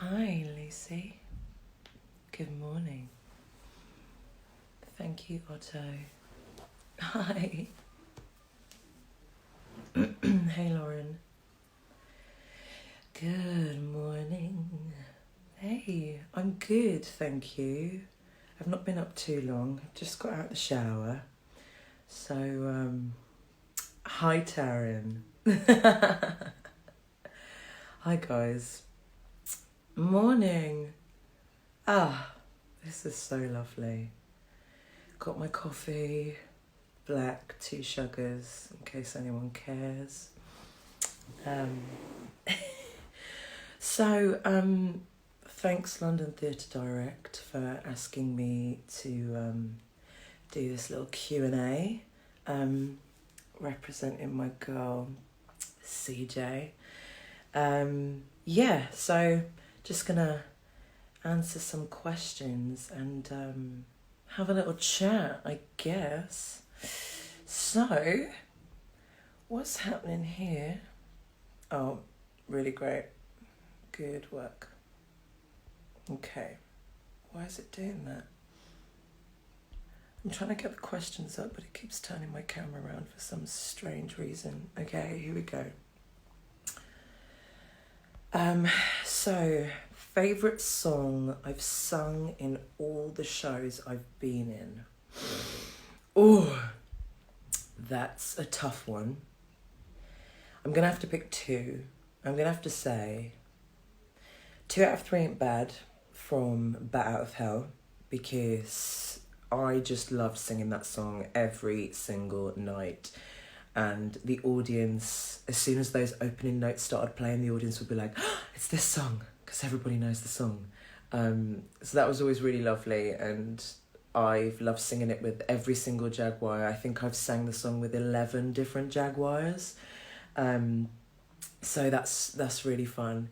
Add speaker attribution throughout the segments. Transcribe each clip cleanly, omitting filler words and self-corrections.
Speaker 1: Hi, Lucy. Good morning. Thank you, Otto. Hi. Hey, Lauren. Good morning. Hey, I'm good, thank you. I've not been up too long. Just got out of the shower. So, hi, Taryn. Hi, guys. Morning. This is so lovely. Got my coffee, black, 2 sugars, in case anyone cares. Thanks London Theatre Direct for asking me to do this little Q&A, representing my girl, CJ. So just gonna answer some questions and have a little chat, I guess. So, what's happening here? Oh, really great. Good work. Okay. Why is it doing that? I'm trying to get the questions up, but it keeps turning my camera around for some strange reason. Okay, here we go. Favourite song I've sung in all the shows I've been in. Oh, that's a tough one. I'm going to have to pick 2. I'm going to have to say 2 out of 3 Ain't Bad from Bat Out of Hell, because I just loved singing that song every single night. And the audience, as soon as those opening notes started playing, the audience would be like, oh, it's this song, because everybody knows the song. So that was always really lovely, and I've loved singing it with every single Jaguar. I think I've sang the song with 11 different Jaguars. So that's really fun.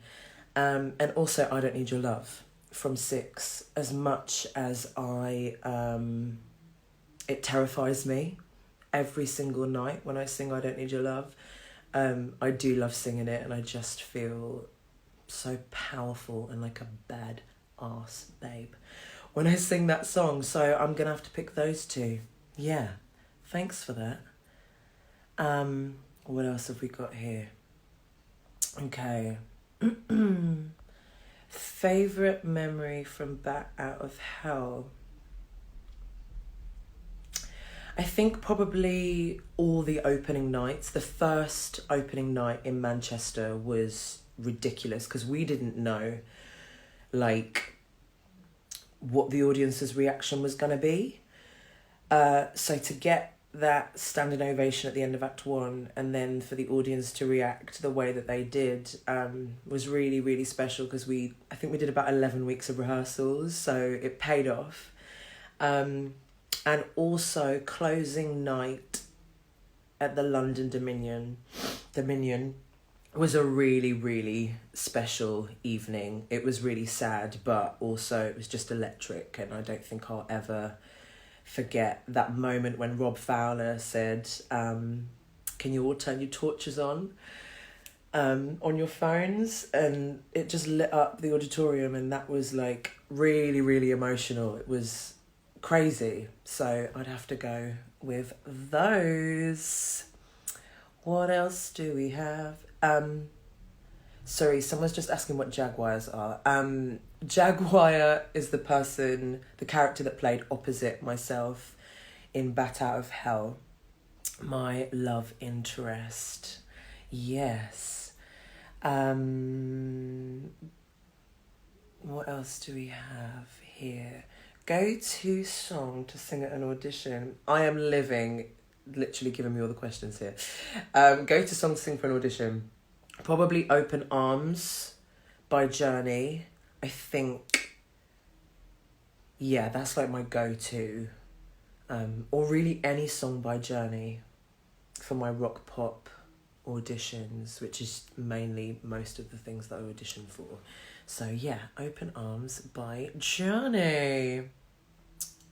Speaker 1: And also I Don't Need Your Love from 6. As much as it terrifies me every single night when I sing I Don't Need Your Love, I do love singing it, and I just feel so powerful and like a bad ass babe when I sing that song. So I'm gonna have to pick those 2. Yeah, thanks for that. What else have we got here? Okay. Favourite memory from Bat Out of Hell? I think probably all the opening nights. The first opening night in Manchester was ridiculous because we didn't know what the audience's reaction was going to be. So to get that standing ovation at the end of Act 1 and then for the audience to react the way that they did was really, really special, because I think we did about 11 weeks of rehearsals, so it paid off. And also closing night at the London Dominion was a really, really special evening. It was really sad, but also it was just electric, and I don't think I'll ever forget that moment when Rob Fowler said, can you all turn your torches on your phones? And it just lit up the auditorium, and that was like really, really emotional. It was crazy. So I'd have to go with those. What else do we have? Sorry, someone's just asking what Jaguars are. Jaguar is the character that played opposite myself in Bat Out of Hell. My love interest. Yes. What else do we have here? Go-to song to sing at an audition. I am literally giving me all the questions here. Go-to song to sing for an audition. Probably Open Arms by Journey. I think, yeah, that's like my go-to. Or really any song by Journey for my rock pop auditions, which is mainly most of the things that I audition for. So yeah, Open Arms by Journey.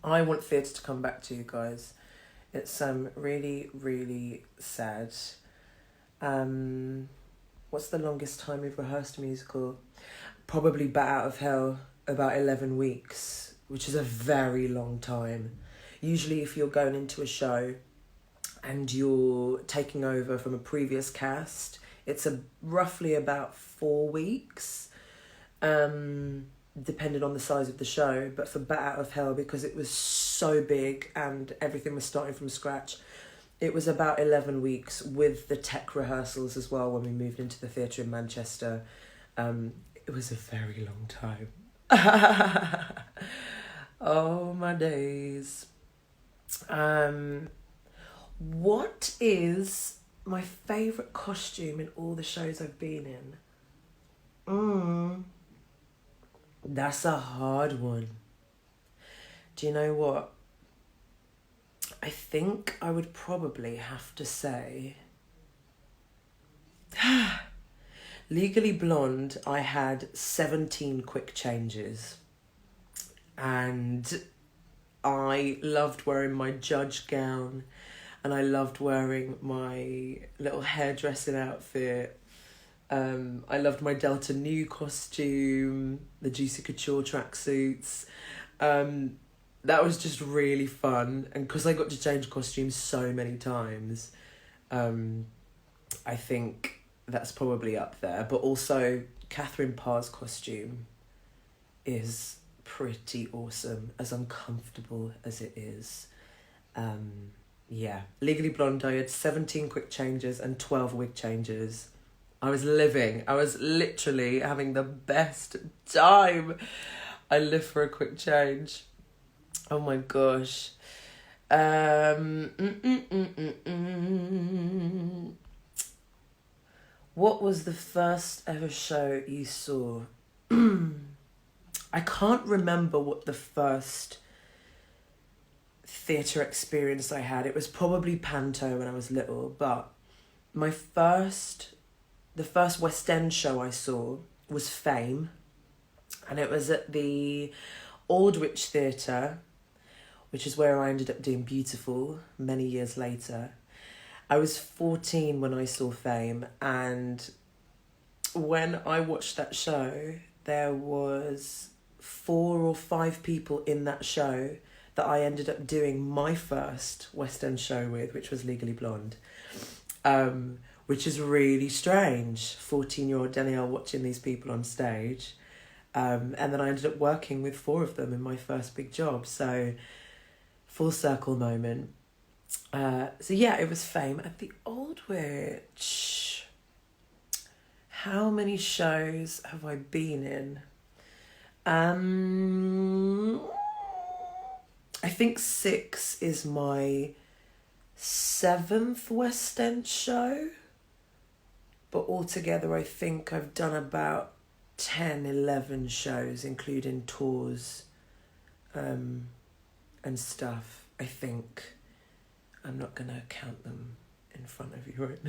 Speaker 1: I want theatre to come back to you guys. It's really, really sad. What's the longest time you've rehearsed a musical? probably Bat Out of Hell about 11 weeks, which is a very long time. Usually if you're going into a show and you're taking over from a previous cast, it's roughly about 4 weeks, depending on the size of the show. But for Bat Out of Hell, because it was so big and everything was starting from scratch, it was about 11 weeks with the tech rehearsals as well when we moved into the theatre in Manchester. It was a very long time. Oh, my days. What is my favourite costume in all the shows I've been in? That's a hard one. Do you know what? I think I would probably have to say... Legally Blonde, I had 17 quick changes. And I loved wearing my judge gown. And I loved wearing my little hairdressing outfit. I loved my Delta Nu costume, the Juicy Couture tracksuits. That was just really fun. And because I got to change costumes so many times, I think that's probably up there. But also, Catherine Parr's costume is pretty awesome, as uncomfortable as it is. Yeah, Legally Blonde, I had 17 quick changes and 12 wig changes. I was literally having the best time. I live for a quick change. Oh my gosh. What was the first ever show you saw? I can't remember what the first theatre experience I had. It was probably Panto when I was little, but the first West End show I saw was Fame, and it was at the Aldwych Theatre, which is where I ended up doing Beautiful many years later. I was 14 when I saw Fame, and when I watched that show, there was 4 or 5 people in that show that I ended up doing my first West End show with, which was Legally Blonde, which is really strange, 14-year-old Danielle watching these people on stage. And then I ended up working with 4 of them in my first big job. So, full circle moment. So yeah, it was Fame at the Aldwych. How many shows have I been in? I think 6 is my 7th West End show. But altogether, I think I've done about 10, 11 shows, including tours and stuff, I think. I'm not going to count them in front of you right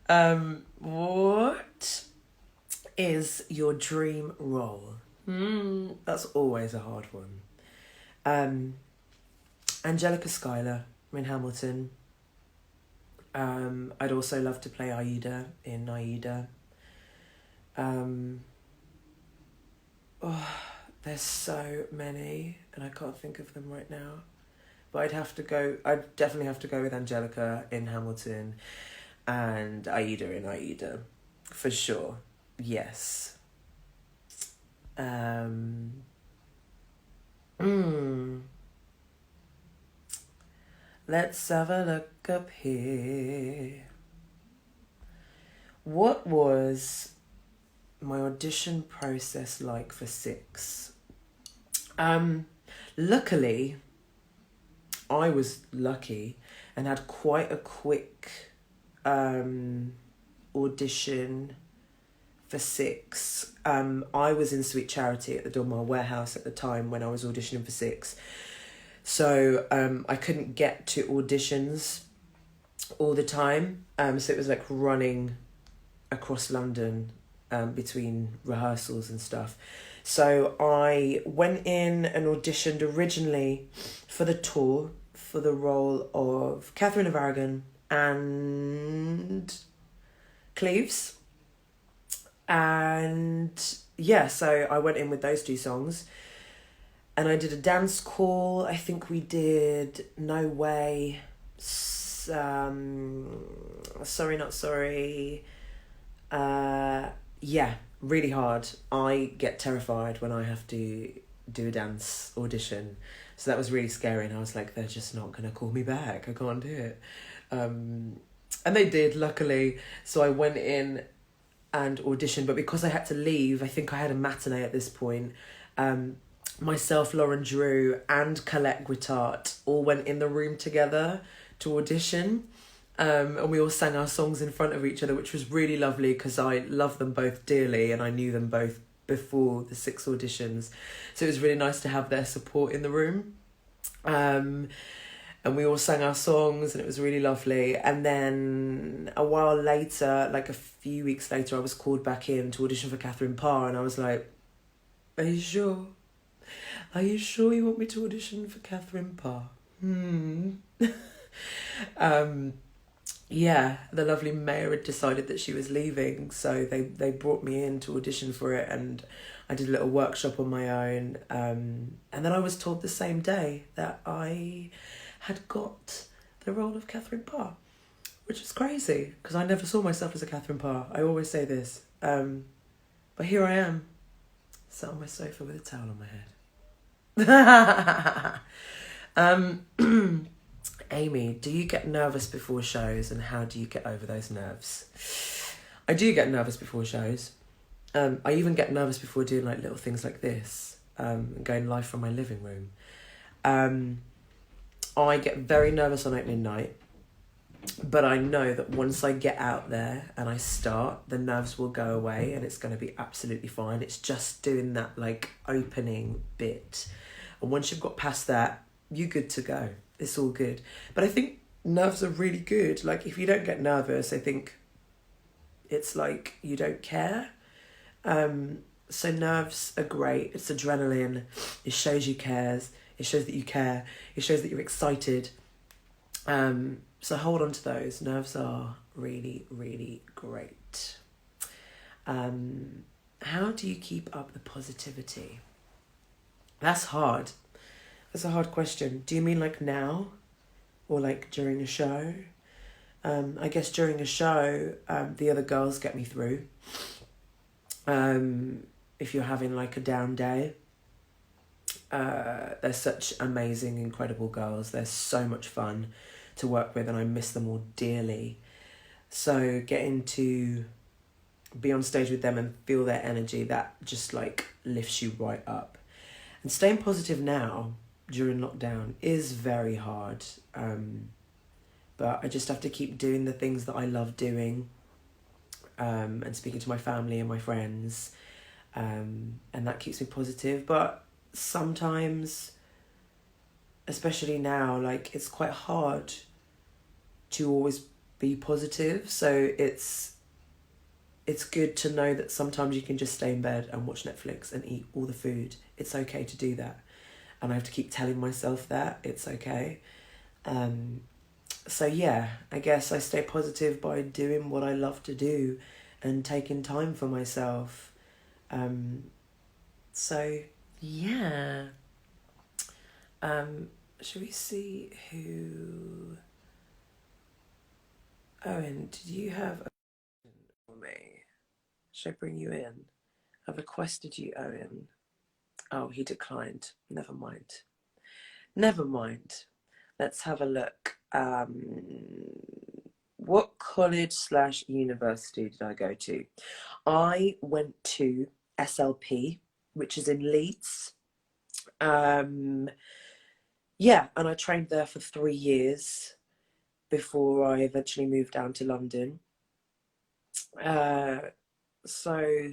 Speaker 1: now. What is your dream role? That's always a hard one. Angelica Schuyler in Hamilton. I'd also love to play Aida in Aida. There's so many, and I can't think of them right now. But I'd definitely have to go with Angelica in Hamilton and Aida in Aida, for sure. Yes. Let's have a look up here. What was my audition process like for 6? Luckily, I was lucky and had quite a quick audition for 6. I was in Sweet Charity at the Donmar Warehouse at the time when I was auditioning for 6. So I couldn't get to auditions all the time. So it was like running across London between rehearsals and stuff. So I went in and auditioned originally for the tour for the role of Catherine of Aragon and Cleves. And yeah, so I went in with those two songs and I did a dance call. I think we did No Way, Sorry Not Sorry. Yeah, really hard. I get terrified when I have to do a dance audition. So that was really scary and I was like, they're just not going to call me back. I can't do it. And they did, luckily. So I went in and auditioned, but because I had to leave, I think I had a matinee at this point. Myself, Lauren Drew, and Colette Guittart all went in the room together to audition. And we all sang our songs in front of each other, which was really lovely because I love them both dearly and I knew them both before the 6 auditions. So it was really nice to have their support in the room. And we all sang our songs and it was really lovely. And then a while later, like a few weeks later, I was called back in to audition for Catherine Parr and I was like, are you sure? Are you sure you want me to audition for Catherine Parr? Yeah, the lovely mayor had decided that she was leaving, so they brought me in to audition for it and I did a little workshop on my own. And then I was told the same day that I had got the role of Catherine Parr, which is crazy because I never saw myself as a Catherine Parr. I always say this. But here I am, sat on my sofa with a towel on my head. Amy, do you get nervous before shows and how do you get over those nerves? I do get nervous before shows. I even get nervous before doing like little things like this, going live from my living room. I get very nervous on opening night, but I know that once I get out there and I start, the nerves will go away and it's going to be absolutely fine. It's just doing that like opening bit. And once you've got past that, you're good to go. It's all good. But I think nerves are really good. Like if you don't get nervous, I think it's like you don't care. So nerves are great. It's adrenaline. It shows you cares. It shows that you care. It shows that you're excited. So hold on to those. Nerves are really, really great. How do you keep up the positivity? That's hard. That's a hard question. Do you mean like now? Or like during a show? I guess during a show, the other girls get me through. If you're having like a down day, they're such amazing, incredible girls. They're so much fun to work with and I miss them all dearly. So getting to be on stage with them and feel their energy, that just like lifts you right up. And staying positive now during lockdown is very hard. But I just have to keep doing the things that I love doing, and speaking to my family and my friends, and that keeps me positive. But sometimes, especially now, like it's quite hard to always be positive. So it's good to know that sometimes you can just stay in bed and watch Netflix and eat all the food. It's okay to do that. And I have to keep telling myself that it's okay. So yeah, I guess I stay positive by doing what I love to do and taking time for myself. So yeah. Should we see who... Owen, did you have a question for me? Should I bring you in? I've requested you, Owen. Oh, he declined. Never mind. Never mind. Let's have a look. What college/university did I go to? I went to SLP, which is in Leeds. Yeah, and I trained there for 3 years before I eventually moved down to London. So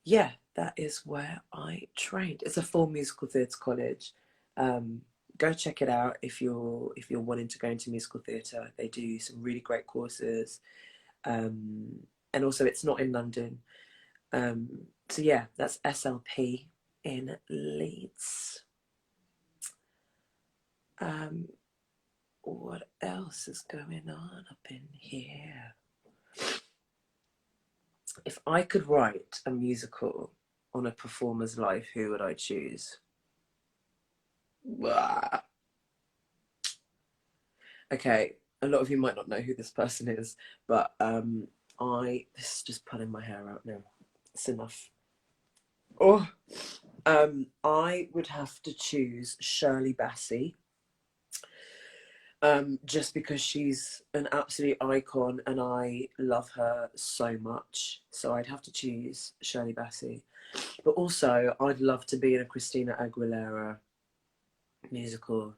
Speaker 1: yeah, that is where I trained. It's a full musical theatre college. Go check it out if you're wanting to go into musical theatre. They do some really great courses, and also it's not in London. So yeah, that's SLP in Leeds. What else is going on up in here? If I could write a musical on a performer's life, who would I choose? Blah. Okay, a lot of you might not know who this person is, but this is just pulling my hair out now. It's enough. Oh, I would have to choose Shirley Bassey. Just because she's an absolute icon and I love her so much. So I'd have to choose Shirley Bassey. But also, I'd love to be in a Christina Aguilera musical.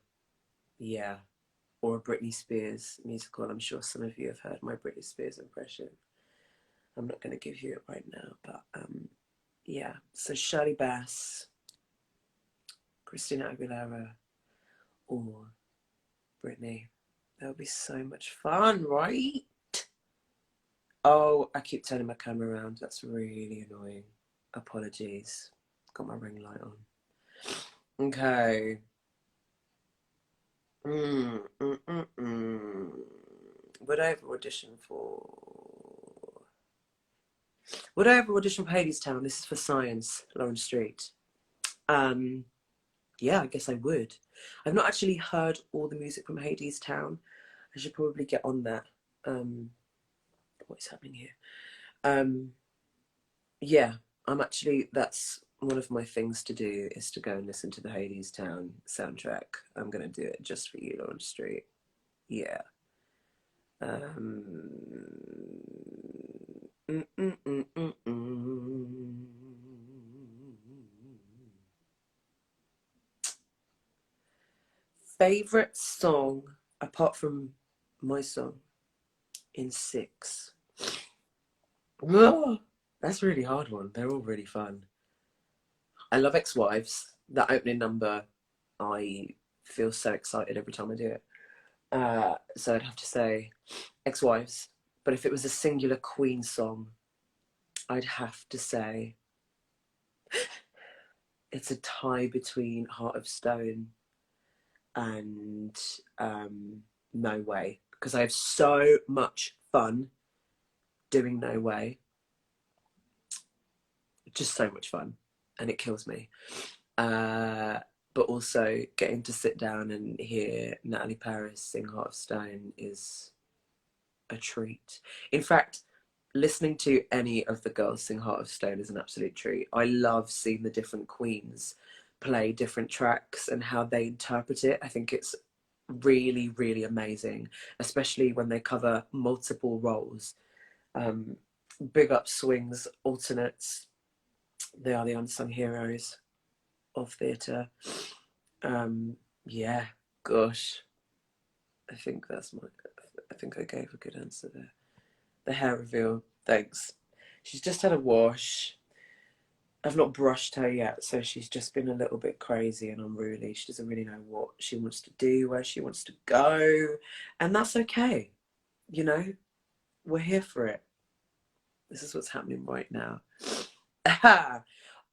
Speaker 1: Yeah. Or a Britney Spears musical. I'm sure some of you have heard my Britney Spears impression. I'm not going to give you it right now, but yeah. So Shirley Bass, Christina Aguilera, or Britney. That would be so much fun, right? Oh, I keep turning my camera around. That's really annoying. Apologies. Got my ring light on. Okay. Would I ever audition for? Would I ever audition for Hadestown? This is for Science, Lauren Street. Yeah, I guess I would. I've not actually heard all the music from Hadestown. I should probably get on that. What is happening here? Yeah, that's one of my things to do, is to go and listen to the Hadestown soundtrack. I'm going to do it just for you, Lauren Street. Yeah. Um, mm, mm, mm, mm, mm. Favorite song, apart from my song, in Six? Oh, that's a really hard one. They're all really fun. I love Ex-Wives. That opening number, I feel so excited every time I do it. So I'd have to say Ex-Wives. But if it was a singular Queen song, I'd have to say it's a tie between Heart of Stone and No Way, because I have so much fun doing No Way. Just so much fun, and it kills me. But also getting to sit down and hear Natalie Paris sing Heart of Stone is a treat. In fact, listening to any of the girls sing Heart of Stone is an absolute treat. I love seeing the different queens play different tracks and how they interpret it. I think it's really, really amazing, especially when they cover multiple roles. Big up swings, alternates. They are the unsung heroes of theatre. Yeah, gosh. I think I think I gave a good answer there. The hair reveal, thanks. She's just had a wash. I've not brushed her yet, so she's just been a little bit crazy and unruly. She doesn't really know what she wants to do, where she wants to go, and that's okay. You know, we're here for it. This is what's happening right now.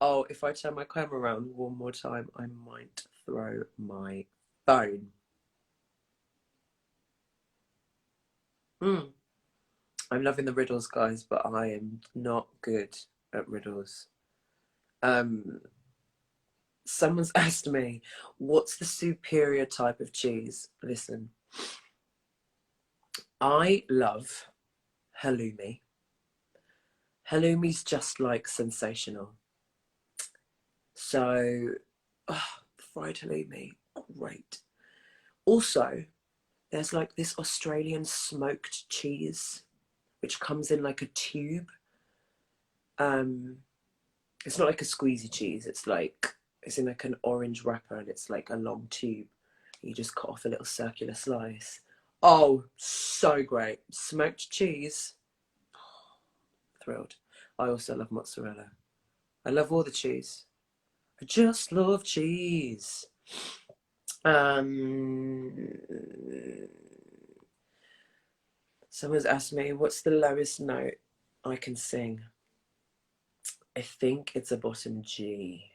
Speaker 1: Oh, if I turn my camera around one more time, I might throw my phone. I'm loving the riddles, guys, but I am not good at riddles. Um, Someone's asked me, what's the superior type of cheese? Listen, I love halloumi. Halloumi's just like sensational. So, fried halloumi, great. Also, there's like this Australian smoked cheese, which comes in like a tube. It's not like a squeezy cheese. It's in like an orange wrapper and it's like a long tube. You just cut off a little circular slice. Oh, so great. Smoked cheese. Thrilled. I also love mozzarella. I love all the cheese. I just love cheese. Someone's asked me, what's the lowest note I can sing? I think it's a bottom G.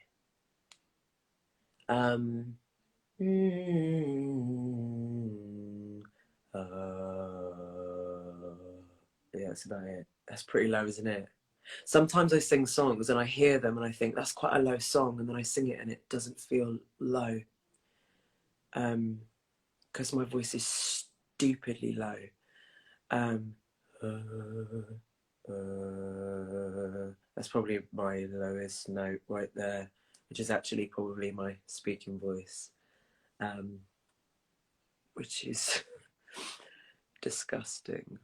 Speaker 1: Yeah, that's about it. That's pretty low, isn't it? Sometimes I sing songs and I hear them and I think that's quite a low song, and then I sing it and it doesn't feel low, because my voice is stupidly low. Um, that's probably my lowest note right there, which is actually probably my speaking voice, which is disgusting.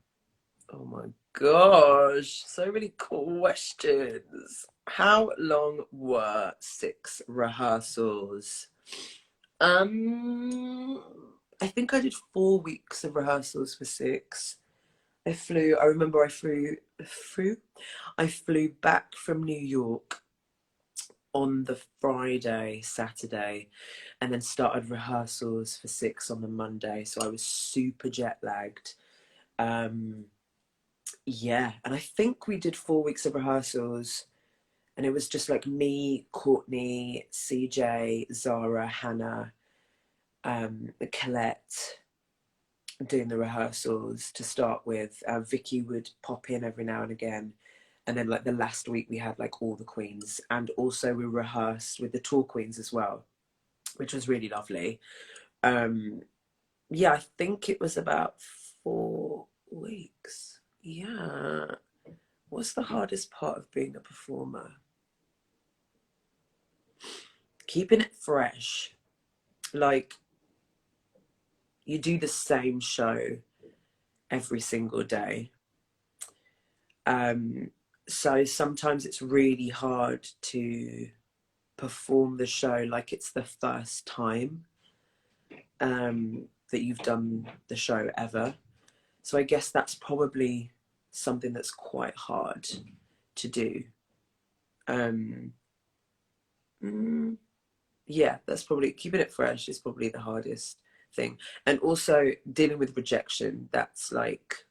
Speaker 1: Oh my gosh, so many questions. How long were 6 rehearsals? Um, I think I did 4 weeks of rehearsals for 6. I remember I flew back from New York on the Friday, Saturday, and then started rehearsals for 6 on the Monday. So I was super jet lagged. Yeah, and I think we did 4 weeks of rehearsals, and it was just like me, Courtney, CJ, Zara, Hannah, Colette doing the rehearsals to start with. Vicky would pop in every now and again, and then like the last week we had like all the queens, and also we rehearsed with the tour queens as well, which was really lovely. Yeah, I think it was about 4 weeks. Yeah. What's the hardest part of being a performer? Keeping it fresh. Like, you do the same show every single day. So sometimes it's really hard to perform the show like it's the first time that you've done the show ever. So I guess that's probably something that's quite hard to do. Um, yeah, that's probably, keeping it fresh is probably the hardest thing. And also dealing with rejection, that's like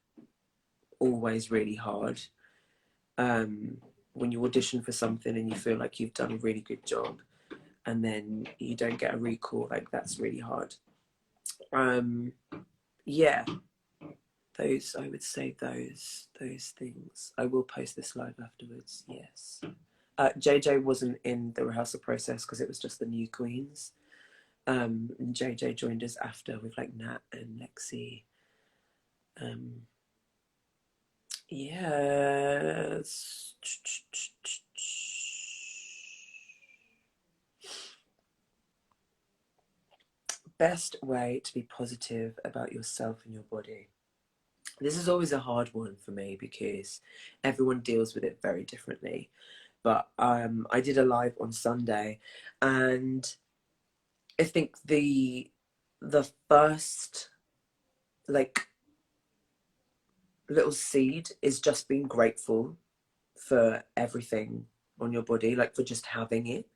Speaker 1: always really hard. When you audition for something and you feel like you've done a really good job and then you don't get a recall, like that's really hard. Yeah, those, I would say those things. I will post this live afterwards. Yes. JJ wasn't in the rehearsal process because it was just the new queens. And JJ joined us after with like Nat and Lexi. Yes. Best way to be positive about yourself and your body. This is always a hard one for me because everyone deals with it very differently. But I did a live on Sunday, and I think the first like little seed is just being grateful for everything on your body, like for just having it,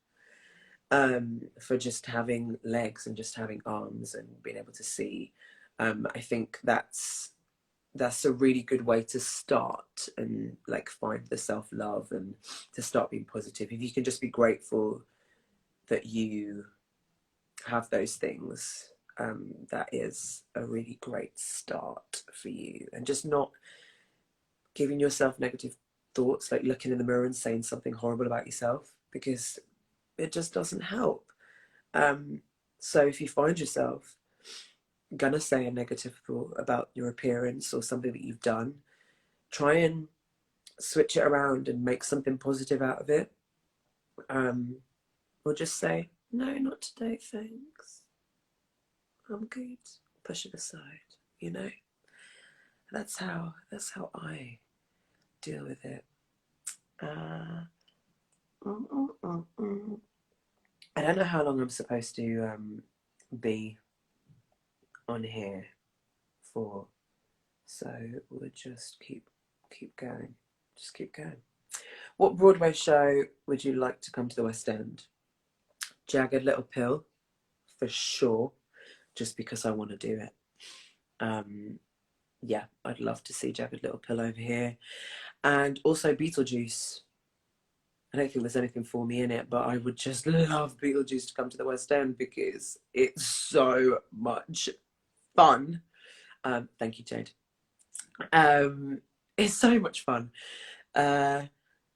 Speaker 1: for just having legs and just having arms and being able to see. I think that's a really good way to start and like find the self-love and to start being positive. If you can just be grateful that you have those things, that is a really great start for you. And just not giving yourself negative thoughts, like looking in the mirror and saying something horrible about yourself, because it just doesn't help. So if you find yourself gonna say a negative thought about your appearance or something that you've done, try and switch it around and make something positive out of it. Or just say, no, not today, thanks. I'm good. Push it aside, you know? That's how I deal with it. Uh, mm, mm, mm, mm. I don't know how long I'm supposed to be on here for, so we'll just keep going. Just keep going. What Broadway show would you like to come to the West End? Jagged Little Pill, for sure, just because I want to do it. Yeah, I'd love to see Jagged Little Pill over here. And also Beetlejuice. I don't think there's anything for me in it, but I would just love Beetlejuice to come to the West End because it's so much fun. Thank you, Jade. It's so much fun.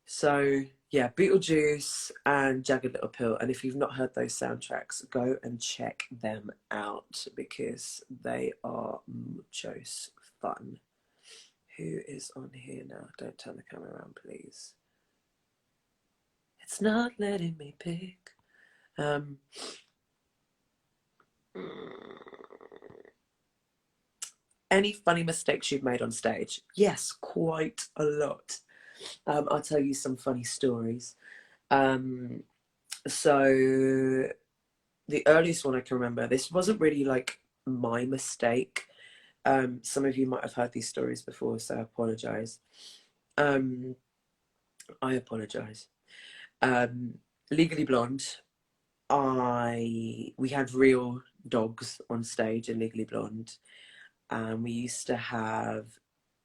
Speaker 1: So yeah, Beetlejuice and Jagged Little Pill. And if you've not heard those soundtracks, go and check them out because they are muchos fun. Who is on here now? Don't turn the camera around, please. It's not letting me pick. Any funny mistakes you've made on stage? Yes, quite a lot. I'll tell you some funny stories. So the earliest one I can remember, this wasn't really like my mistake. Some of you might have heard these stories before, so I apologise. I apologise. Legally Blonde, we had real dogs on stage in Legally Blonde, and we used to have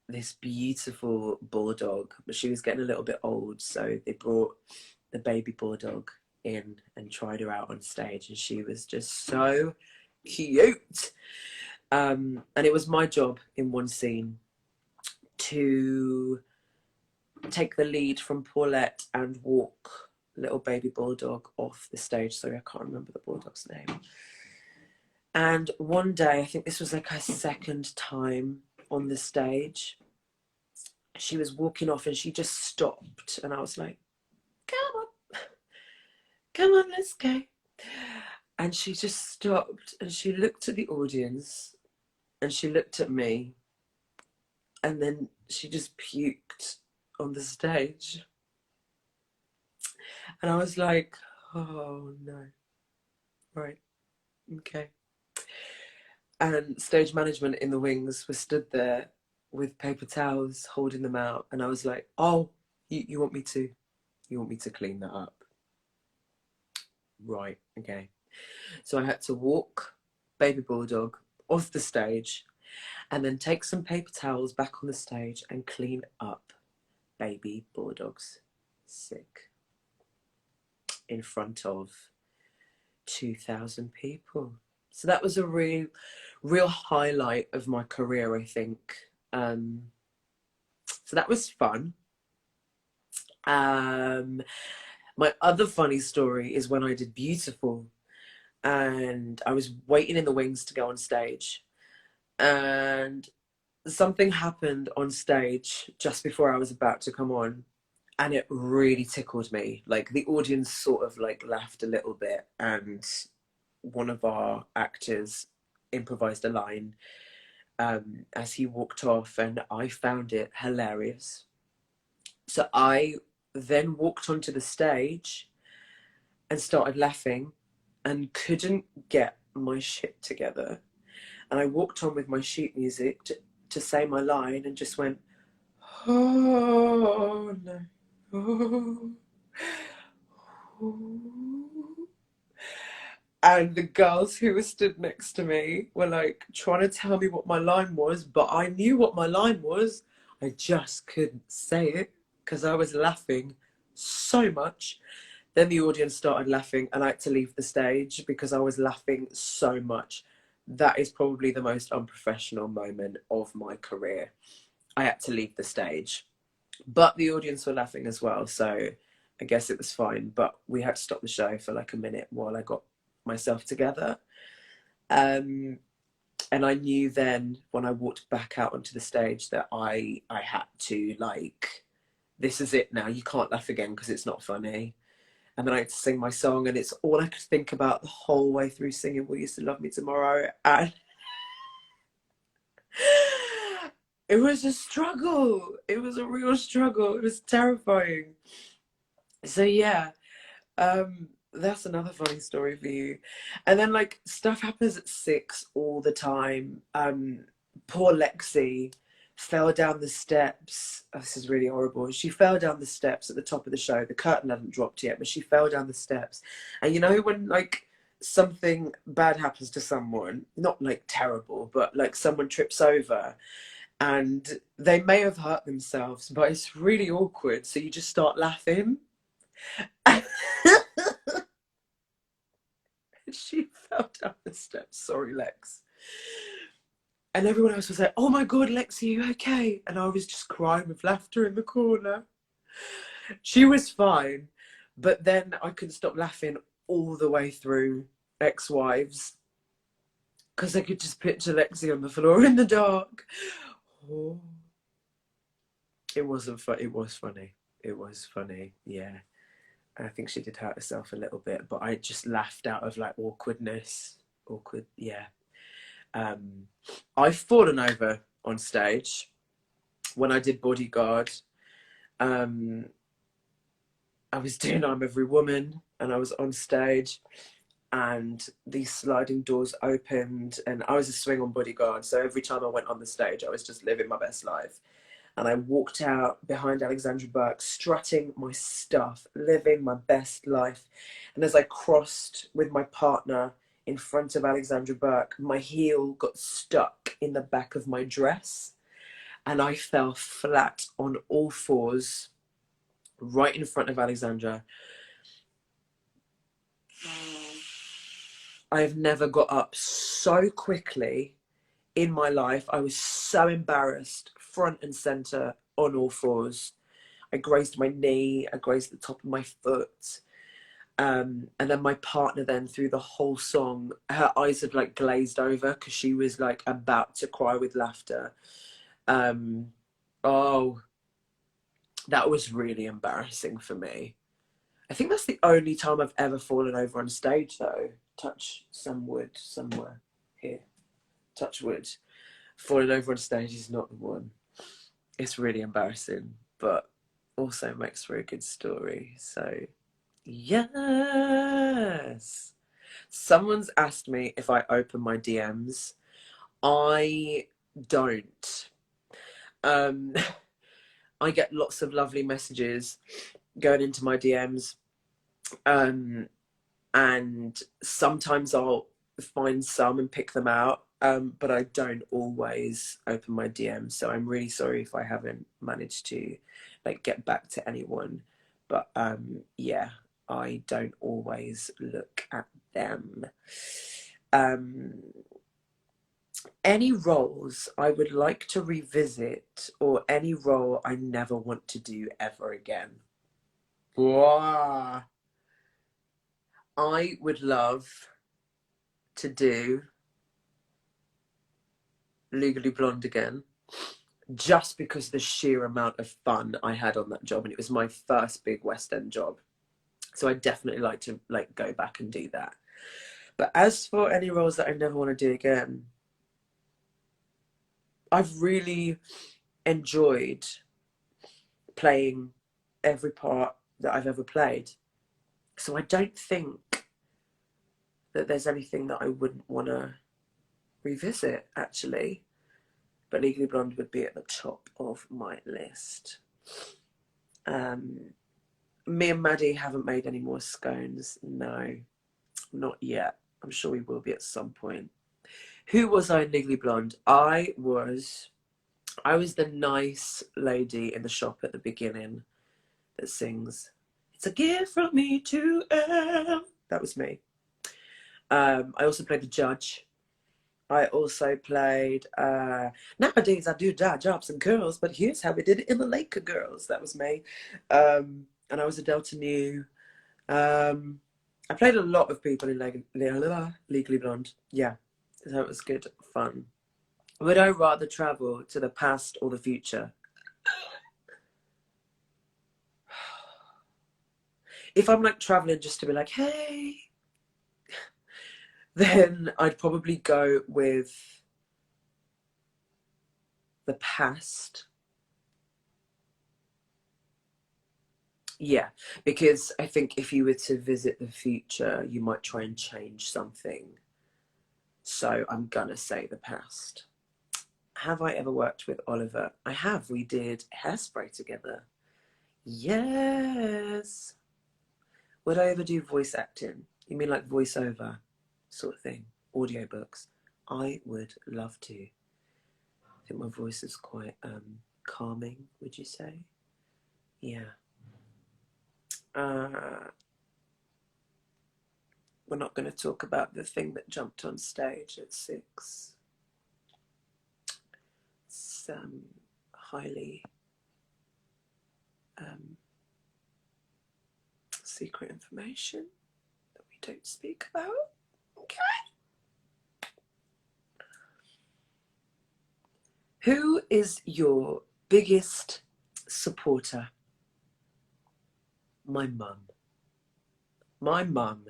Speaker 1: this beautiful bulldog, but she was getting a little bit old, so they brought the baby bulldog in and tried her out on stage, and she was just so cute. And it was my job in one scene to take the lead from Paulette and walk little baby bulldog off the stage. Sorry, I can't remember the bulldog's name. And one day, I think this was like her second time on the stage, she was walking off and she just stopped, and I was like, come on, let's go. And she just stopped and she looked at the audience and she looked at me, and then she just puked on the stage. And I was like, oh no, right, okay. And stage management in the wings was stood there with paper towels holding them out, and I was like, oh, you want me to clean that up? Right, okay. So I had to walk baby bulldog off the stage and then take some paper towels back on the stage and clean up baby bulldog's sick in front of 2,000 people. So that was a real highlight of my career, I think. So that was fun. My other funny story is when I did Beautiful, and I was waiting in the wings to go on stage, and something happened on stage just before I was about to come on, and it really tickled me. Like, the audience sort of like laughed a little bit, and one of our actors improvised a line as he walked off, and I found it hilarious. So I then walked onto the stage and started laughing and couldn't get my shit together. And I walked on with my sheet music to say my line and just went, oh no, oh, oh. And the girls who were stood next to me were like trying to tell me what my line was, but I knew what my line was. I just couldn't say it because I was laughing so much. Then the audience started laughing and I had to leave the stage because I was laughing so much. That is probably the most unprofessional moment of my career. I had to leave the stage, but the audience were laughing as well, so I guess it was fine. But we had to stop the show for like a minute while I got myself together. And I knew then when I walked back out onto the stage that I had to, like, this is it now, you can't laugh again because it's not funny. And then I had to sing my song, and it's all I could think about the whole way through singing Will You Still Love Me Tomorrow. And it was a struggle. It was a real struggle. It was terrifying. So yeah, that's another funny story for you. And then, like, stuff happens at 6 all the time. Poor Lexi fell down the steps. Oh, this is really horrible. She fell down the steps at the top of the show. The curtain hadn't dropped yet, but she fell down the steps. And you know when, like, something bad happens to someone, not like terrible, but like someone trips over and they may have hurt themselves, but it's really awkward, so you just start laughing. She fell down the steps. Sorry, Lex. And everyone else was like, oh my God, Lexi, are you okay? And I was just crying with laughter in the corner. She was fine, but then I couldn't stop laughing all the way through Ex-Wives because I could just picture Lexi on the floor in the dark. Oh. It wasn't fun. It was funny. It was funny. Yeah. I think she did hurt herself a little bit, but I just laughed out of like awkwardness. Awkward. Yeah. I've fallen over on stage when I did Bodyguard. I was doing I'm Every Woman and I was on stage and these sliding doors opened and I was a swing on Bodyguard. So every time I went on the stage, I was just living my best life. And I walked out behind Alexandra Burke, strutting my stuff, living my best life. And as I crossed with my partner in front of Alexandra Burke, my heel got stuck in the back of my dress. And I fell flat on all fours right in front of Alexandra. I have never got up so quickly in my life. I was so embarrassed, front and center, on all fours. I grazed my knee, I grazed the top of my foot. And then my partner then through the whole song, her eyes had like glazed over because she was like about to cry with laughter. Oh, that was really embarrassing for me. I think that's the only time I've ever fallen over on stage though. Touch some wood somewhere here. Touch wood. Falling over on stage is not the one. It's really embarrassing, but also makes for a good story. So, yes. Someone's asked me if I open my DMs. I don't. Um, I get lots of lovely messages going into my DMs. And sometimes I'll find some and pick them out. But I don't always open my DMs, so I'm really sorry if I haven't managed to like get back to anyone. But yeah, I don't always look at them. Any roles I would like to revisit, or any role I never want to do ever again? Wow. I would love to do Legally Blonde again, just because the sheer amount of fun I had on that job, and it was my first big West End job. So I definitely like to like go back and do that. But as for any roles that I never want to do again, I've really enjoyed playing every part that I've ever played. So I don't think that there's anything that I wouldn't want to revisit, actually. But Legally Blonde would be at the top of my list. Me and Maddie haven't made any more scones. No, not yet. I'm sure we will be at some point. Who was I in Legally Blonde? I was the nice lady in the shop at the beginning that sings, "It's a gift from me to Elle." That was me. I also played the judge. I also played, nowadays I do jobs and curls, but here's how we did it in the Laker Girls. That was me. And I was a Delta New. I played a lot of people in Legally Blonde. Yeah, so it was good fun. Would I rather travel to the past or the future? If I'm like traveling just to be like, hey, then I'd probably go with the past. Yeah, because I think if you were to visit the future, you might try and change something. So I'm gonna say the past. Have I ever worked with Oliver? I have. We did Hairspray together. Yes. Would I ever do voice acting? You mean like voiceover sort of thing? Audiobooks? I would love to. I think my voice is quite calming, would you say? Yeah. We're not going to talk about the thing that jumped on stage at 6. It's highly secret information that we don't speak about. Okay. Who is your biggest supporter? My mum. My mum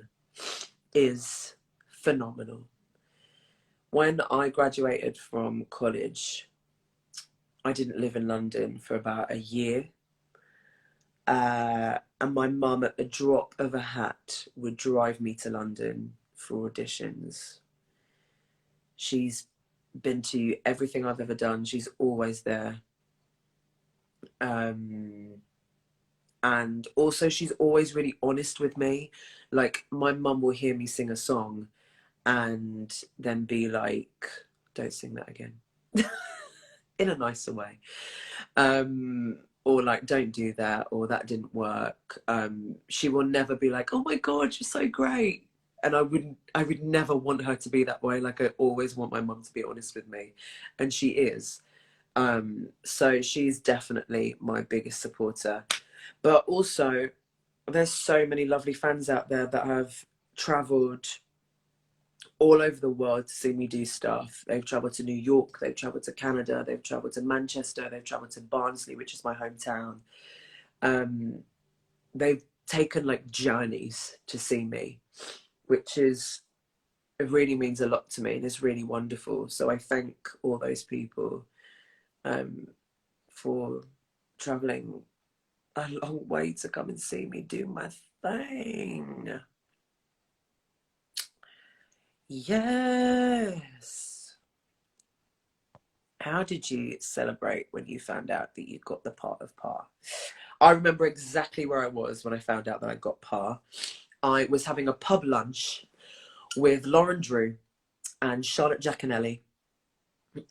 Speaker 1: is phenomenal. When I graduated from college, I didn't live in London for about a year. And my mum, at the drop of a hat, would drive me to London for auditions. She's been to everything I've ever done. She's always there. And also she's always really honest with me. Like, my mum will hear me sing a song and then be like, don't sing that again. In a nicer way. Or like, don't do that, or that didn't work. She will never be like, oh my God, you're so great. And I would never want her to be that way. Like, I always want my mum to be honest with me. And she is. So she's definitely my biggest supporter. But also, there's so many lovely fans out there that have travelled all over the world to see me do stuff. They've travelled to New York, they've travelled to Canada, they've travelled to Manchester, they've travelled to Barnsley, which is my hometown. They've taken like journeys to see me, which is, it really means a lot to me and it's really wonderful. So I thank all those people for travelling a long way to come and see me do my thing. Yes. How did you celebrate when you found out that you got the part of Pa? I remember exactly where I was when I found out that I got Pa. I was having a pub lunch with Lauren Drew and Charlotte Giaconelli.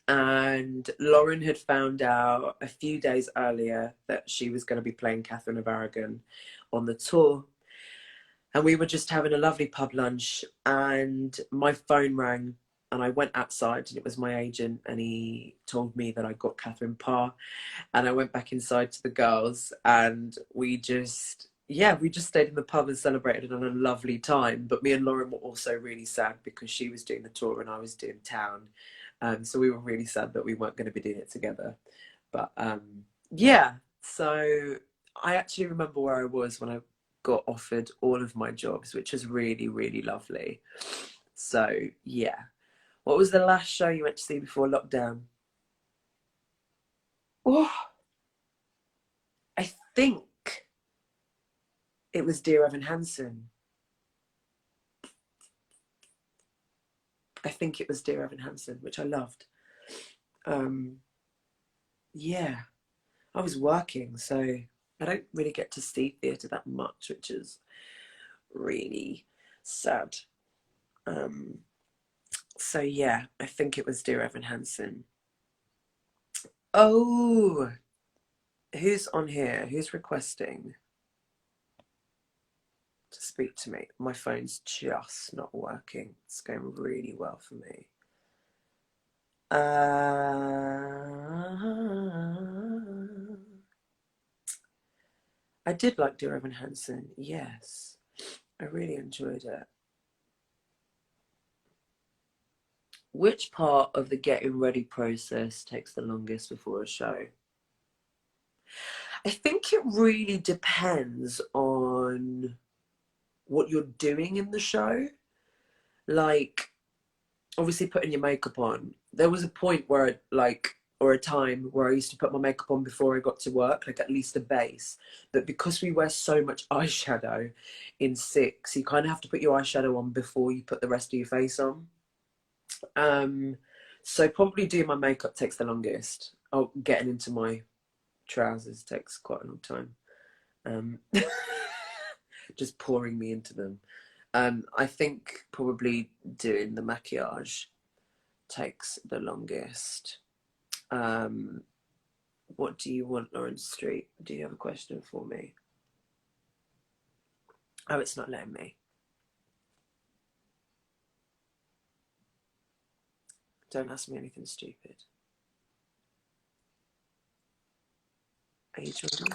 Speaker 1: And Lauren had found out a few days earlier that she was going to be playing Catherine of Aragon on the tour. And we were just having a lovely pub lunch and my phone rang and I went outside and it was my agent and he told me that I got Catherine Parr. And I went back inside to the girls and we just stayed in the pub and celebrated on a lovely time. But me and Lauren were also really sad because she was doing the tour and I was doing town. So we were really sad that we weren't going to be doing it together. But yeah, so I actually remember where I was when I got offered all of my jobs, which was really, really lovely. So yeah. What was the last show you went to see before lockdown? Oh, I think it was Dear Evan Hansen. I think it was Dear Evan Hansen, which I loved. Yeah, I was working, so I don't really get to see theatre that much, which is really sad. So yeah, I think it was Dear Evan Hansen. Oh, who's on here? Who's requesting to speak to me? My phone's just not working. It's going really well for me. I did like Dear Evan Hansen. Yes, I really enjoyed it. Which part of the getting ready process takes the longest before a show? I think it really depends on what you're doing in the show. Like, obviously putting your makeup on. There was a point where or a time where I used to put my makeup on before I got to work, like at least a base. But because we wear so much eyeshadow in Six, you kind of have to put your eyeshadow on before you put the rest of your face on. So probably doing my makeup takes the longest. Oh, getting into my trousers takes quite a long time. Just pouring me into them. I think probably doing the maquillage takes the longest. What do you want, Lawrence Street? Do you have a question for me? Oh, it's not letting me. Don't ask me anything stupid. Are you joining?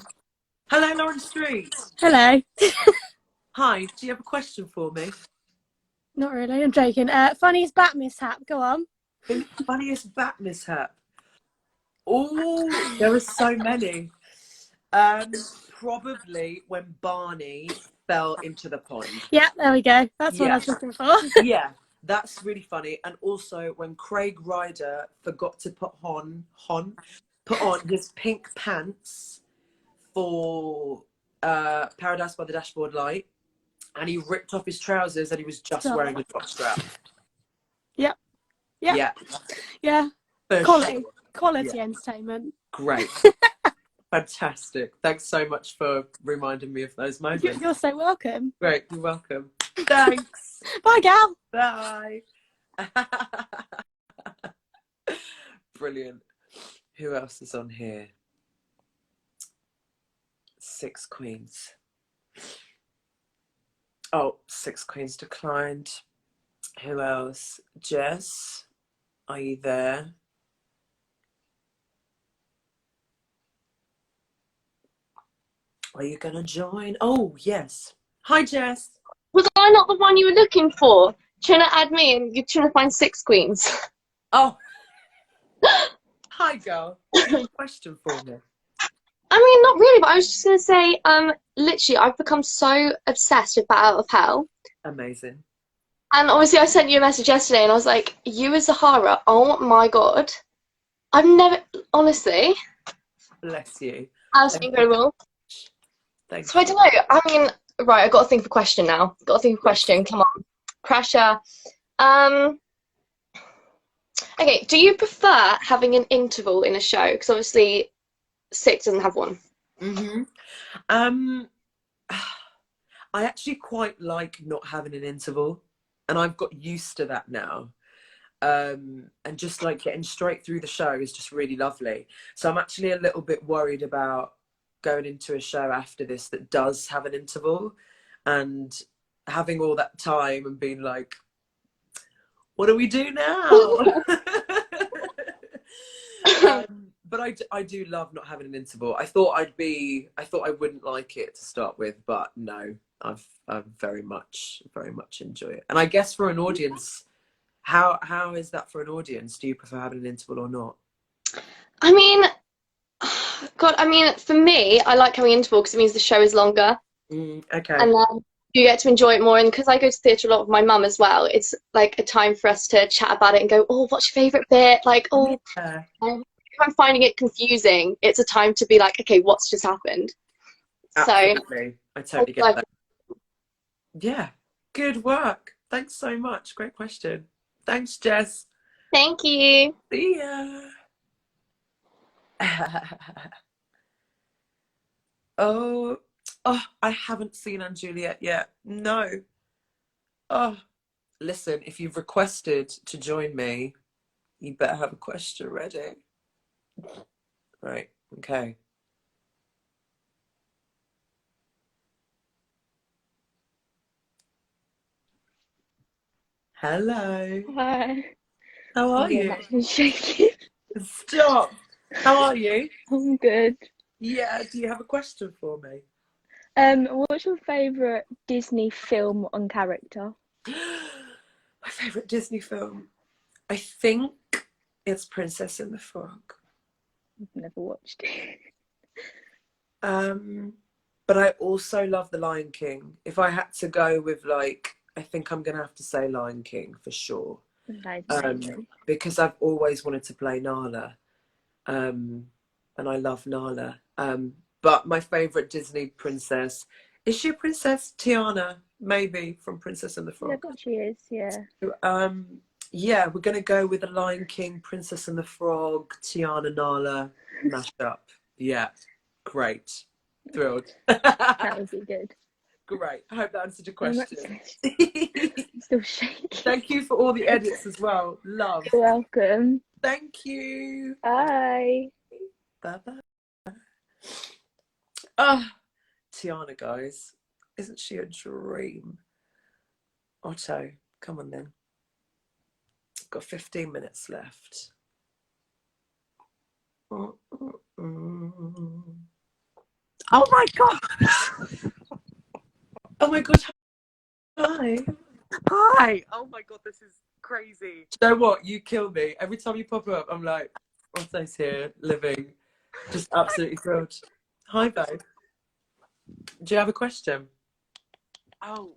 Speaker 1: Hello, Lawrence Street.
Speaker 2: Hello.
Speaker 1: Hi, do you have a question for me?
Speaker 2: Not really, I'm joking. Funniest bat mishap, go on.
Speaker 1: Funniest bat mishap. Oh, there are so many. Probably when Barney fell into the pond.
Speaker 2: Yeah, there we go. That's what I
Speaker 1: Yeah,
Speaker 2: was looking for.
Speaker 1: yeah, that's really funny. And also when Craig Ryder forgot to put on his pink pants for Paradise by the Dashboard Light, and he ripped off his trousers and he was just
Speaker 2: Stop.
Speaker 1: wearing a top strap.
Speaker 2: Yep. Yep.
Speaker 1: Yeah,
Speaker 2: Yeah.
Speaker 1: for
Speaker 2: Quality.
Speaker 1: sure.
Speaker 2: Quality
Speaker 1: Yeah,
Speaker 2: entertainment.
Speaker 1: great. Fantastic. Thanks so much for reminding me of those moments.
Speaker 2: You're so welcome.
Speaker 1: Great, you're welcome. Thanks.
Speaker 2: Bye, gal.
Speaker 1: Bye. Brilliant. Who else is on here? 6 queens. Oh, 6 queens declined. Who else? Jess, are you there? Are you gonna join? Oh, yes. Hi, Jess.
Speaker 3: Was I not the one you were looking for? Trying to add me and you're trying to find 6 queens.
Speaker 1: Oh, hi, girl. Do you have a question for me?
Speaker 3: I mean, not really, but I was just going to say, literally, I've become so obsessed with Bat Out of Hell.
Speaker 1: Amazing.
Speaker 3: And obviously, I sent you a message yesterday and I was like, you as Zahara, oh my God. I've never, honestly,
Speaker 1: Bless you.
Speaker 3: absolutely incredible.
Speaker 1: Thank
Speaker 3: So I
Speaker 1: you.
Speaker 3: don't know. I mean, right, I've got to think of a question now. Got to think of a question. Come on. Pressure. Um, okay, do you prefer having an interval in a show? Because obviously, 6 doesn't have one.
Speaker 1: Mm-hmm. I actually quite like not having an interval, and I've got used to that now. And just like getting straight through the show is just really lovely. So I'm actually a little bit worried about going into a show after this that does have an interval, and having all that time and being like, what do we do now? But I do love not having an interval. I thought I wouldn't like it to start with, but no, I very much enjoy it. And I guess for an audience, how is that for an audience? Do you prefer having an interval or not?
Speaker 3: I mean, God, I mean, for me, I like having interval because it means the show is longer,
Speaker 1: Okay.
Speaker 3: and then you get to enjoy it more. And because I go to theatre a lot with my mum as well, it's like a time for us to chat about it and go, "Oh, what's your favourite bit?" Like, "Oh,
Speaker 1: Yeah,
Speaker 3: if I'm finding it confusing, it's a time to be like, okay, what's just happened?" So,
Speaker 1: absolutely. I totally get
Speaker 3: like,
Speaker 1: that. Yeah. Good work. Thanks so much. Great question. Thanks, Jess.
Speaker 3: thank you.
Speaker 1: See ya. Oh, I haven't seen Anne Juliet yet. No. Oh, listen, if you've requested to join me, you better have a question ready. Right, okay. Hello.
Speaker 4: Hi.
Speaker 1: How
Speaker 4: Oh
Speaker 1: are
Speaker 4: my god,
Speaker 1: you?
Speaker 4: I'm actually shaking.
Speaker 1: Stop. How are you?
Speaker 4: I'm good.
Speaker 1: Yeah, do you have a question for me?
Speaker 4: What's your favourite Disney film on character?
Speaker 1: My favourite Disney film. I think it's Princess and the Frog.
Speaker 4: I've never watched it.
Speaker 1: But I also love The Lion King. If I had to go with like, I think I'm gonna have to say Lion King for sure.
Speaker 4: That is amazing.
Speaker 1: Because I've always wanted to play Nala. And I love Nala. But my favourite Disney princess, is she a princess? Tiana, maybe, from Princess and the
Speaker 4: Yeah, I
Speaker 1: Frog.
Speaker 4: think she is, yeah.
Speaker 1: Yeah, we're gonna go with The Lion King, Princess and the Frog, Tiana, Nala mashup. Yeah, great. Thrilled.
Speaker 4: That would be good.
Speaker 1: Great. I hope that answered your
Speaker 4: I'm
Speaker 1: question.
Speaker 4: still shaking.
Speaker 1: Thank you for all the edits as well. Love.
Speaker 4: You're welcome.
Speaker 1: Thank you.
Speaker 4: Bye.
Speaker 1: Bye bye. Ah, Tiana, guys. Isn't she a dream? Otto, come on then. Got 15 minutes left. Oh my God. Oh my god, hi.
Speaker 5: Hi! Oh my god, this is crazy.
Speaker 1: You know what? You kill me. Every time you pop up, I'm like, Otto's here, living. Just absolutely thrilled. Hi, babe. Do you have a question?
Speaker 5: Oh,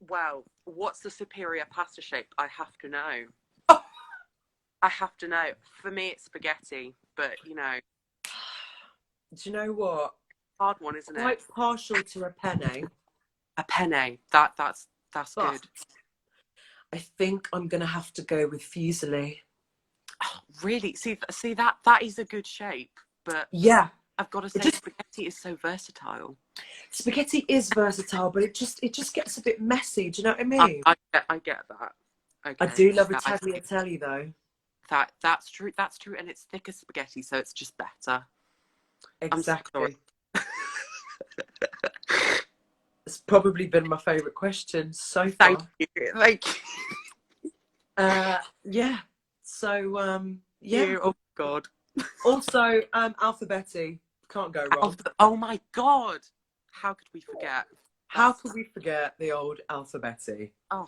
Speaker 5: wow. What's the superior pasta shape? I have to know.
Speaker 1: Oh.
Speaker 5: I have to know. For me, it's spaghetti, but you know,
Speaker 1: Do you know what?
Speaker 5: hard one, isn't
Speaker 1: Quite
Speaker 5: it?
Speaker 1: partial to a penne.
Speaker 5: A penne. That's
Speaker 1: But
Speaker 5: good.
Speaker 1: I think I'm gonna have to go with fusilli.
Speaker 5: Oh, really? See that is a good shape, but
Speaker 1: Yeah,
Speaker 5: I've got to say,
Speaker 1: just
Speaker 5: spaghetti is so versatile.
Speaker 1: spaghetti is versatile, but it just gets a bit messy. Do you know what I mean?
Speaker 5: I get that.
Speaker 1: I
Speaker 5: Okay.
Speaker 1: do love a
Speaker 5: Yeah,
Speaker 1: tagliatelle though.
Speaker 5: that's true. That's true, and it's thicker spaghetti, so it's just better.
Speaker 1: Exactly.
Speaker 5: I'm sorry.
Speaker 1: It's probably been my favourite question so far.
Speaker 5: Thank you. Thank you.
Speaker 1: Yeah. So yeah.
Speaker 5: Oh god.
Speaker 1: Also, Alphabetti. Can't go wrong.
Speaker 5: Oh my god. How could we forget?
Speaker 1: How could we forget the old Alphabetti?
Speaker 5: Oh,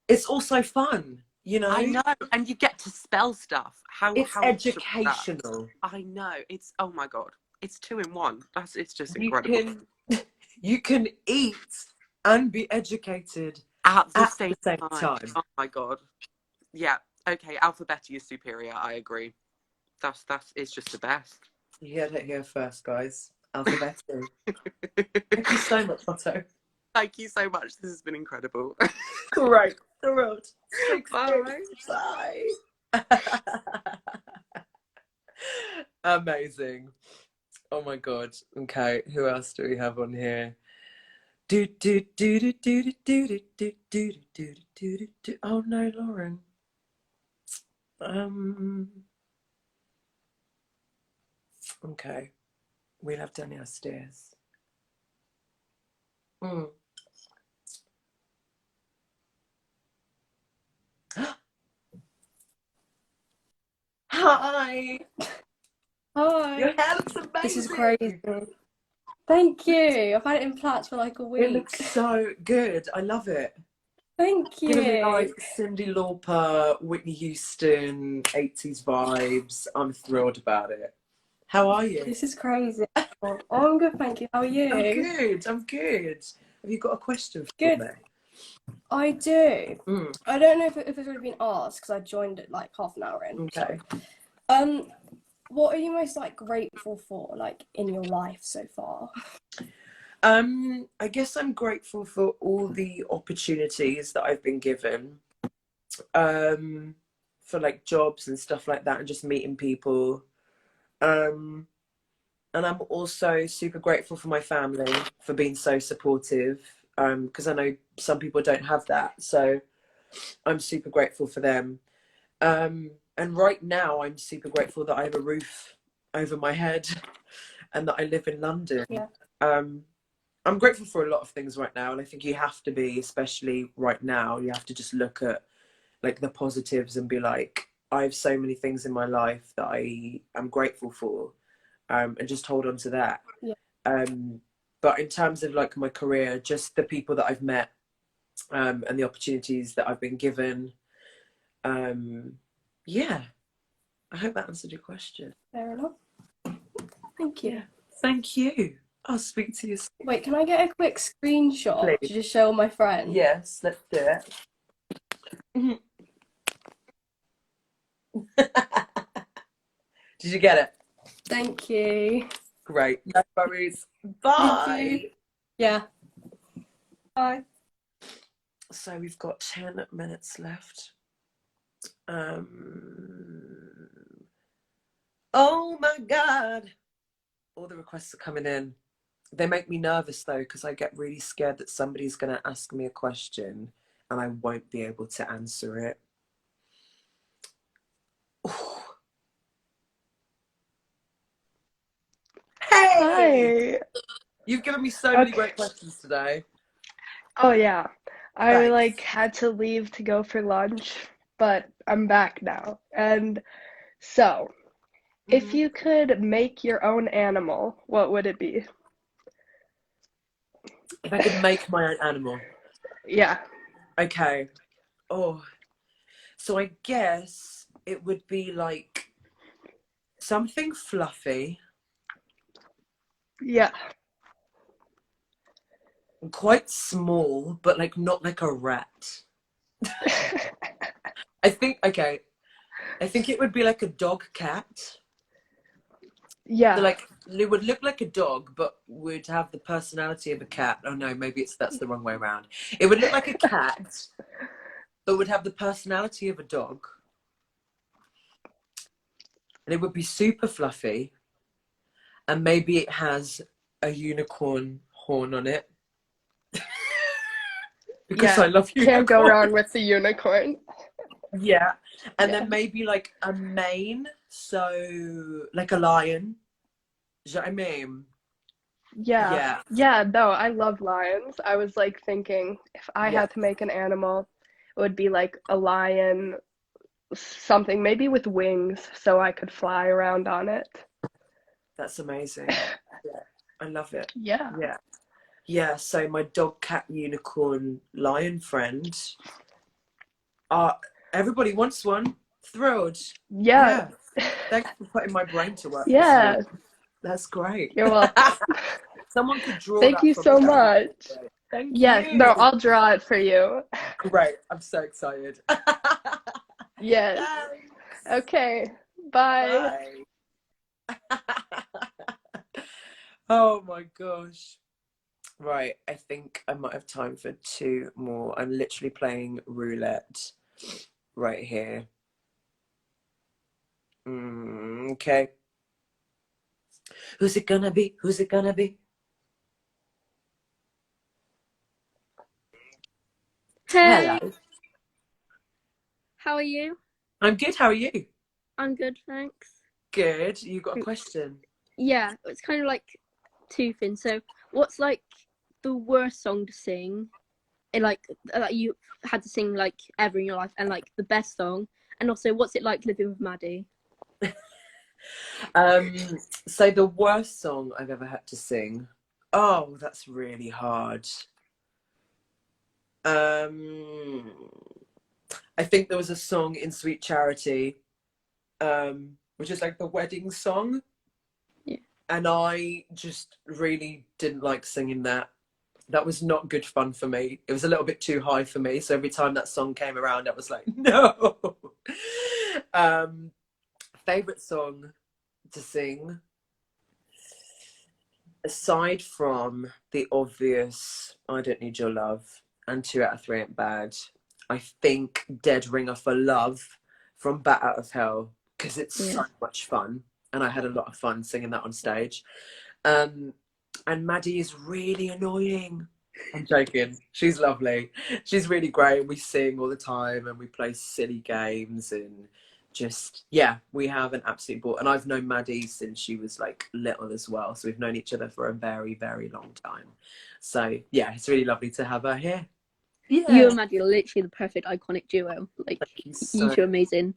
Speaker 1: It's also fun, you know?
Speaker 5: I know, and you get to spell stuff.
Speaker 1: It's
Speaker 5: how
Speaker 1: educational.
Speaker 5: I know. It's oh my god. It's 2 in 1. It's just
Speaker 1: You
Speaker 5: incredible.
Speaker 1: you can eat and be educated
Speaker 5: At the
Speaker 1: at
Speaker 5: same
Speaker 1: the same time.
Speaker 5: Oh my god. Yeah. Okay. Alphabetti is superior. I agree. That's it's just the best.
Speaker 1: You heard it here first, guys. Alphabetti. Thank you so much, Otto.
Speaker 5: Thank you so much. This has been incredible.
Speaker 1: Great. The road.
Speaker 5: Bye.
Speaker 1: Bye. Amazing. Oh my god. Okay, who else do we have on here? Do do do do do do do do do do do do. Oh no, Lauren. Okay. We'll have Danielle Steers. Hi.
Speaker 2: Hi.
Speaker 1: Your hair looks amazing.
Speaker 2: This is crazy. Thank you. I've had it in plaits for like a week.
Speaker 1: It looks so good. I love it.
Speaker 2: Thank you.
Speaker 1: Giving me like Cyndi Lauper, Whitney Houston, 80s vibes. I'm thrilled about it. How are you?
Speaker 2: This is crazy. Oh, I'm good, thank you. How are you?
Speaker 1: I'm good. I'm good. Have you got a question for
Speaker 2: Good.
Speaker 1: me?
Speaker 2: I do. I don't know if it's already been asked because I joined it like half an hour in.
Speaker 1: Okay.
Speaker 2: So, what are you most like grateful for, like in your life so far?
Speaker 1: I guess I'm grateful for all the opportunities that I've been given, for like jobs and stuff like that, and just meeting people. And I'm also super grateful for my family for being so supportive, because I know some people don't have that, so I'm super grateful for them. And right now I'm super grateful that I have a roof over my head and that I live in London.
Speaker 2: Yeah.
Speaker 1: I'm grateful for a lot of things right now, and I think you have to be, especially right now, you have to just look at like the positives and be like, I have so many things in my life that I am grateful for, and just hold on to that.
Speaker 2: Yeah.
Speaker 1: But in terms of like my career, just the people that I've met, and the opportunities that I've been given, yeah, I hope that answered your question.
Speaker 2: Fair enough. Thank you.
Speaker 1: Yeah. Thank you. I'll speak to you soon.
Speaker 2: Wait, can I get a quick screenshot to just show my friend?
Speaker 1: Yes, let's do it. Did you get it?
Speaker 2: Thank you.
Speaker 1: Great. No worries. Bye.
Speaker 2: Yeah. Bye.
Speaker 1: So we've got 10 minutes left. Oh my God. All the requests are coming in. They make me nervous though, because I get really scared that somebody's going to ask me a question and I won't be able to answer it. Ooh. Hey!
Speaker 4: Hi.
Speaker 1: You've given me so many great questions today.
Speaker 4: Oh yeah. I
Speaker 1: Thanks.
Speaker 4: like had to leave to go for lunch, but I'm back now. And so, if you could make your own animal, what would it be?
Speaker 1: If I could make my own animal.
Speaker 4: Yeah.
Speaker 1: Okay. Oh, so I guess it would be like something fluffy
Speaker 4: Yeah.
Speaker 1: and quite small, but like not like a rat. I think, okay, I think it would be like a dog cat.
Speaker 4: Yeah.
Speaker 1: So like it would look like a dog, but would have the personality of a cat. Oh no, maybe that's the wrong way around. It would look like a cat, but would have the personality of a dog. And it would be super fluffy. And maybe it has a unicorn horn on it. Because
Speaker 4: Yeah.
Speaker 1: I love unicorns.
Speaker 4: Can't go wrong with the unicorn.
Speaker 1: Yeah. And
Speaker 4: Yeah.
Speaker 1: then maybe like a mane, so like a lion. Do you know what I mean?
Speaker 4: Yeah.
Speaker 1: Yeah.
Speaker 4: Yeah, no, I love lions. I was like thinking if I
Speaker 1: Yeah.
Speaker 4: had to make an animal, it would be like a lion, something maybe with wings so I could fly around on it.
Speaker 1: That's amazing. Yeah. I love it.
Speaker 4: Yeah.
Speaker 1: Yeah. Yeah, so my dog, cat, unicorn, lion friend. Everybody wants one. Thrilled.
Speaker 4: Yeah.
Speaker 1: Thanks for putting my brain to work
Speaker 4: Yeah.
Speaker 1: this week. That's great.
Speaker 4: You're welcome.
Speaker 1: Someone could draw
Speaker 4: Thank
Speaker 1: that
Speaker 4: you
Speaker 1: for
Speaker 4: so
Speaker 1: me.
Speaker 4: much.
Speaker 1: Thank
Speaker 4: Yes,
Speaker 1: you.
Speaker 4: no, I'll draw it for you.
Speaker 1: Great. I'm so excited.
Speaker 4: Yes.
Speaker 1: Thanks.
Speaker 4: Okay. Bye.
Speaker 1: Bye. Oh my gosh. Right, I think I might have time for 2 more. I'm literally playing roulette right here. Okay. Who's it gonna be? Who's it gonna be?
Speaker 6: Hey,
Speaker 1: Hello.
Speaker 6: how are you?
Speaker 1: I'm good. How are you?
Speaker 6: I'm good, thanks.
Speaker 1: Good. You got a question?
Speaker 6: Yeah, it's kind of like 2 things. So, what's like the worst song to sing? Like that you had to sing like ever in your life, and like the best song, and also what's it like living with Maddie?
Speaker 1: So the worst song I've ever had to sing. Oh, that's really hard. I think there was a song in Sweet Charity, which is like the wedding song.
Speaker 6: Yeah.
Speaker 1: And I just really didn't like singing that. That was not good fun for me. It was a little bit too high for me. So every time that song came around, I was like, no. Favorite song to sing, aside from the obvious I Don't Need Your Love and 2 out of 3 Ain't Bad, I think Dead Ringer for Love from Bat Out of Hell, because it's so much fun and I had a lot of fun singing that on stage. And Maddie is really annoying. I'm joking. She's lovely. She's really great. We sing all the time and we play silly games and just, yeah, we have an absolute ball. And I've known Maddie since she was like little as well. So we've known each other for a very, very long time. So yeah, it's really lovely to have her here. Yeah.
Speaker 6: You and Maddie are literally the perfect iconic duo. Like, you two are amazing.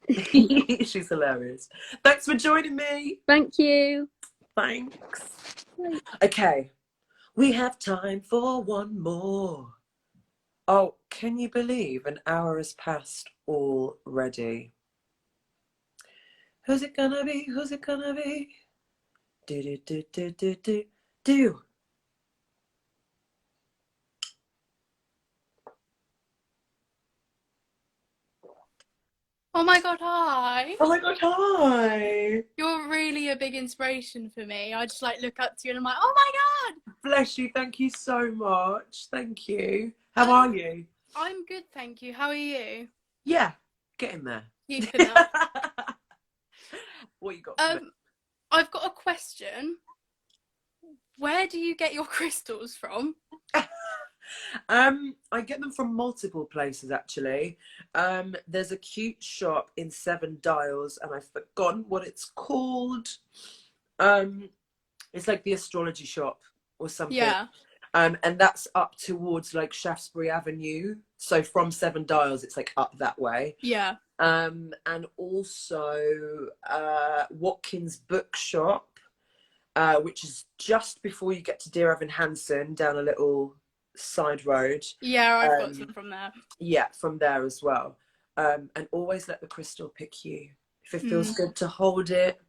Speaker 1: She's hilarious. Thanks for joining me.
Speaker 6: Thank you.
Speaker 1: Thanks.
Speaker 6: Bye.
Speaker 1: Okay, we have time for 1 more. Oh, can you believe an hour has passed already? Who's it gonna be? Who's it gonna be? Do do do do do do do.
Speaker 7: Oh my god, hi.
Speaker 1: Oh my god, hi.
Speaker 7: You're really a big inspiration for me. I just like look up to you and I'm like, oh my god.
Speaker 1: Bless you. Thank you so much. Thank you. How are you?
Speaker 7: I'm good, thank you. How are you?
Speaker 1: Yeah, getting there.
Speaker 7: Keeping up.
Speaker 1: What you got for me?
Speaker 7: I've got a question. Where do you get your crystals from?
Speaker 1: I get them from multiple places actually. There's a cute shop in 7 Dials and I've forgotten what it's called. It's like the astrology shop or something.
Speaker 7: Yeah.
Speaker 1: And that's up towards like Shaftesbury Avenue. So from 7 Dials, it's like up that way.
Speaker 7: Yeah.
Speaker 1: And also Watkins Bookshop. which is just before you get to Dear Evan Hansen, down a little side road.
Speaker 7: Yeah, I've got some from there.
Speaker 1: Yeah, from there as well. And always let the crystal pick you. If it feels good to hold it,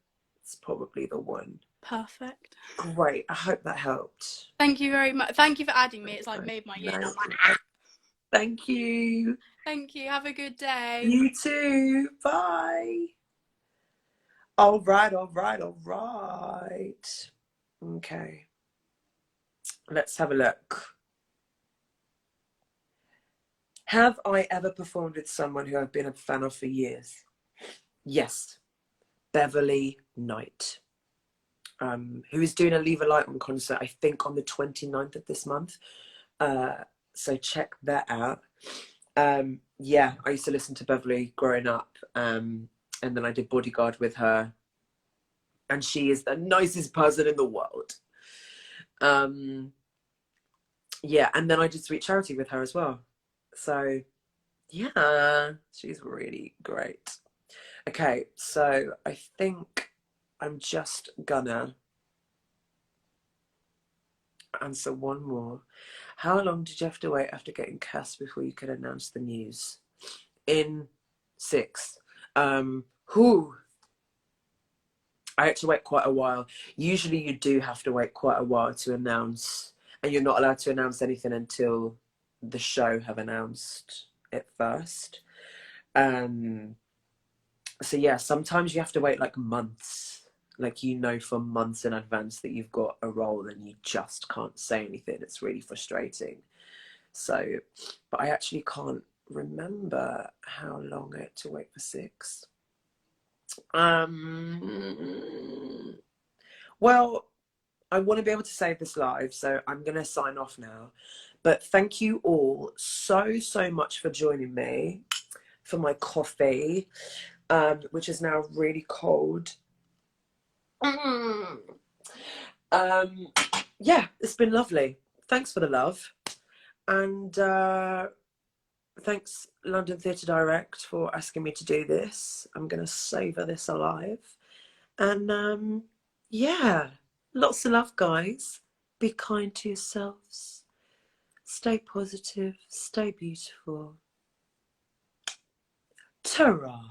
Speaker 1: it's probably the one.
Speaker 7: Perfect.
Speaker 1: Great. I hope that helped.
Speaker 7: Thank you very much. Thank you for adding me. It's like made my year.
Speaker 1: Thank you.
Speaker 7: Thank you. Have a good day.
Speaker 1: You too. Bye. All right. Okay. Let's have a look. Have I ever performed with someone who I've been a fan of for years? Yes. Beverly Knight, who is doing a Leave a Light On concert, I think on the 29th of this month. So check that out. Yeah, I used to listen to Beverly growing up, and then I did Bodyguard with her, and she is the nicest person in the world. Yeah, and then I did Sweet Charity with her as well. So yeah, she's really great. Okay, so I think I'm just gonna answer one more. How long did you have to wait after getting cast before you could announce the news? In 6. Who? I had to wait quite a while. Usually you do have to wait quite a while to announce, and you're not allowed to announce anything until the show have announced it first. So yeah, sometimes you have to wait like months, like for months in advance that you've got a role and you just can't say anything. It's really frustrating. So, but I actually can't remember how long I had to wait for 6. Well, I want to be able to save this live, so I'm going to sign off now. But thank you all so much for joining me for my coffee, which is now really cold. Yeah, it's been lovely. Thanks for the love. And thanks London Theatre Direct for asking me to do this. I'm going to savour this alive. And yeah, lots of love, guys. Be kind to yourselves. Stay positive. Stay beautiful. Ta-ra.